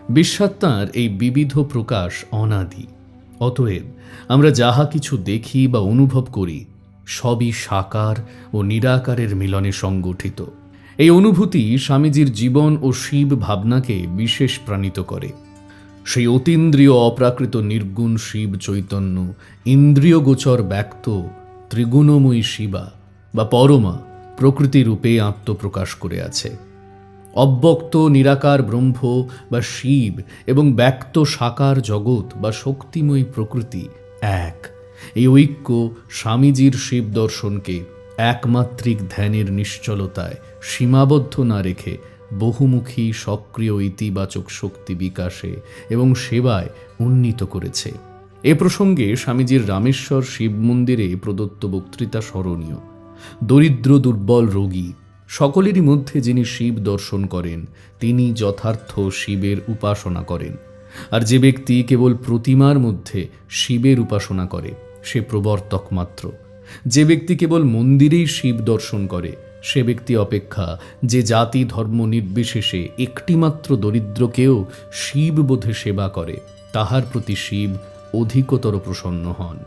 বিশ্বাত্মার এই বিবিধ প্রকাশ অনাদি। অতএব আমরা যাহা কিছু দেখি বা অনুভব করি সবই সাকার ও নিরাকারের মিলনে সংগঠিত। এই অনুভূতি স্বামীজির জীবন ও শিব ভাবনাকে বিশেষ প্রাণিত করে। সেই অতীন্দ্রিয় অপ্রাকৃত নির্গুণ শিব চৈতন্য ইন্দ্রিয়গোচর ব্যক্ত ত্রিগুণময়ী শিবা বা পরমা প্রকৃতিরূপে আত্মপ্রকাশ করে আছে। অব্যক্ত নিরাকার ব্রহ্ম বা শিব এবং ব্যক্ত সাকার জগৎ বা শক্তিময়ী প্রকৃতি এক। এই ঐক্য স্বামীজির শিব দর্শনকে একমাত্রিক ধ্যানের নিশ্চলতায় সীমাবদ্ধ না রেখে বহুমুখী সক্রিয় ইতিবাচক শক্তি বিকাশে এবং সেবায় উন্নীত করেছে। এ প্রসঙ্গে স্বামীজির রামেশ্বর শিব মন্দিরে প্রদত্ত বক্তৃতা স্মরণীয়। দরিদ্র দুর্বল রোগী সকলেরই মধ্যে যিনি শিব দর্শন করেন তিনি যথার্থ শিবের উপাসনা করেন, আর যে ব্যক্তি কেবল প্রতিমার মধ্যে শিবের উপাসনা করে সে প্রবর্তক মাত্র। যে ব্যক্তি কেবল মন্দিরেই শিব দর্শন করে সে ব্যক্তি অপেক্ষা যে জাতি ধর্ম নির্বিশেষে একটিমাত্র দরিদ্রকেও শিব বোধে সেবা করে তাহার প্রতি শিব অধিকতর প্রসন্ন হন।